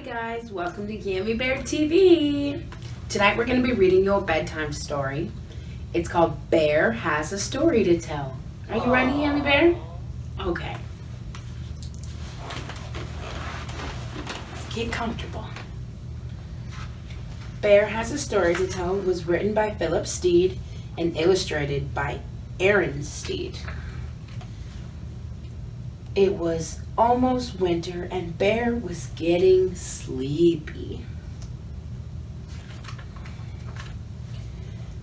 Hi guys, welcome to Yammy Bear TV. Tonight we're going to be reading you a bedtime story. It's called Bear Has a Story to Tell. Are you ready, Yammy Bear? Okay. Let's get comfortable. Bear Has a Story to Tell was written by Philip Steed and illustrated by Aaron Steed. It was almost winter and Bear was getting sleepy.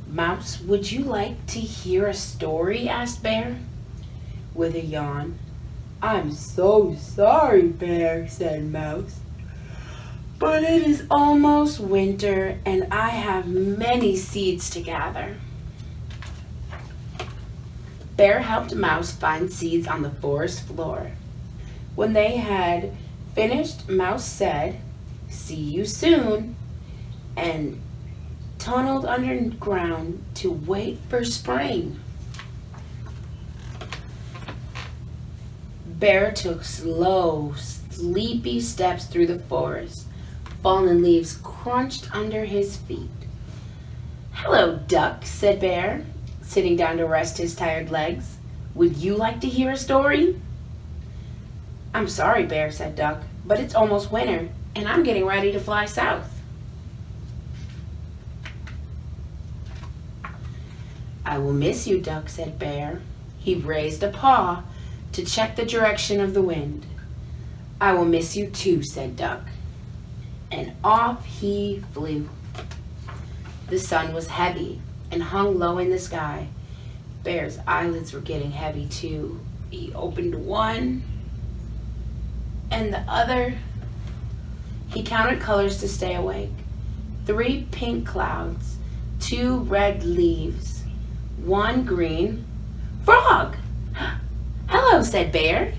Mouse, would you like to hear a story? Asked Bear with a yawn. I'm so sorry, Bear, said Mouse. But it is almost winter and I have many seeds to gather. Bear helped Mouse find seeds on the forest floor. When they had finished, Mouse said, "See you soon," and tunneled underground to wait for spring. Bear took slow, sleepy steps through the forest. Fallen leaves crunched under his feet. "Hello, Duck," said Bear, sitting down to rest his tired legs. "Would you like to hear a story?" "I'm sorry, Bear," said Duck, "but it's almost winter, and I'm getting ready to fly south." "I will miss you, Duck," said Bear. He raised a paw to check the direction of the wind. "I will miss you too," said Duck. And off he flew. The sun was heavy and hung low in the sky. Bear's eyelids were getting heavy too. He opened one and the other. He counted colors to stay awake. 3 pink clouds, 2 red leaves, 1 green frog. "Hello," said Bear.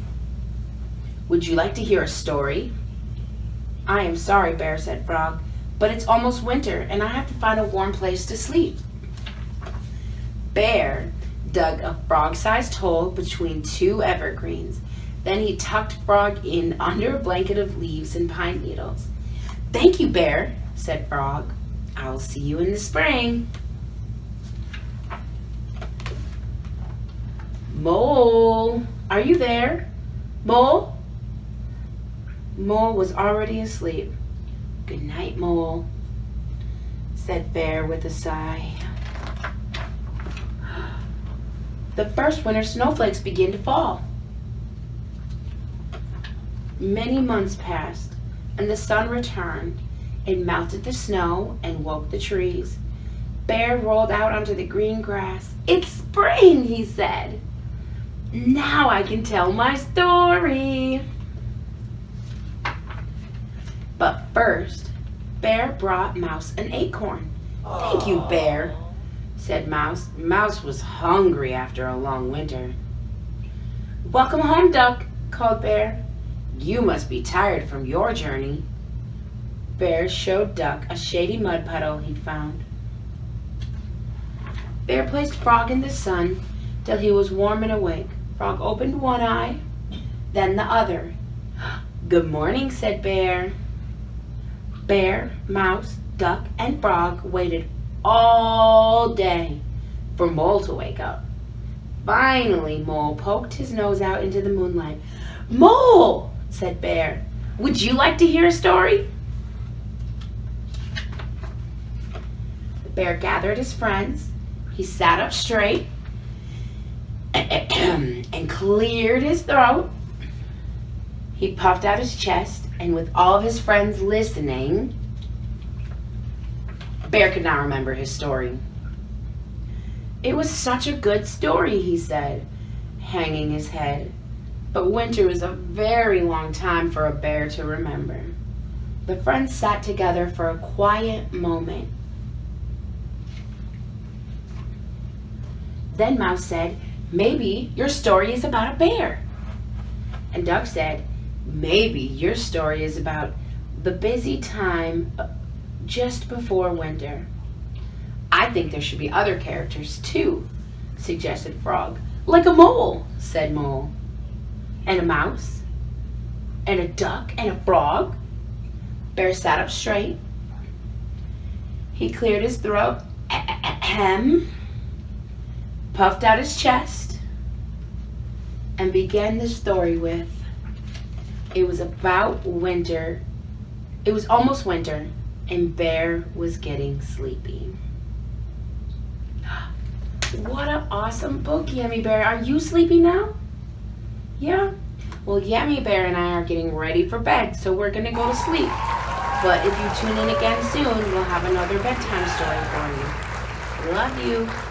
"Would you like to hear a story?" "I am sorry, Bear," said Frog, "but it's almost winter and I have to find a warm place to sleep." Bear dug a frog-sized hole between 2 evergreens. Then he tucked Frog in under a blanket of leaves and pine needles. "Thank you, Bear," said Frog. "I will see you in the spring." "Mole, are you there? Mole?" Mole was already asleep. "Good night, Mole," said Bear with a sigh. The first winter snowflakes began to fall. Many months passed, and the sun returned. It melted the snow and woke the trees. Bear rolled out onto the green grass. "It's spring," he said. "Now I can tell my story." But first, Bear brought Mouse an acorn. "Thank you, Bear," said Mouse. Mouse was hungry after a long winter. "Welcome home, Duck," called Bear. "You must be tired from your journey." Bear showed Duck a shady mud puddle he'd found. Bear placed Frog in the sun till he was warm and awake. Frog opened one eye, then the other. "Good morning," said Bear. Bear, Mouse, Duck, and Frog waited all day for Mole to wake up. Finally, Mole poked his nose out into the moonlight. "Mole," said Bear, "would you like to hear a story?" The bear gathered his friends. He sat up straight and cleared his throat. He puffed out his chest, and with all of his friends listening, Bear could not remember his story. "It was such a good story," he said, hanging his head. But winter was a very long time for a bear to remember. The friends sat together for a quiet moment. Then Mouse said, "Maybe your story is about a bear." And Duck said, "Maybe your story is about the busy time just before winter." "I think there should be other characters too," suggested Frog. "Like a mole," said Mole. "And a mouse, and a duck, and a frog?" Bear sat up straight. He cleared his throat, puffed out his chest, and began the story with, it was about winter. It was almost winter, and Bear was getting sleepy. What an awesome book, Yammy Bear. Are you sleepy now? Yeah? Well, Yammy Bear and I are getting ready for bed, so we're going to go to sleep. But if you tune in again soon, we'll have another bedtime story for you. Love you.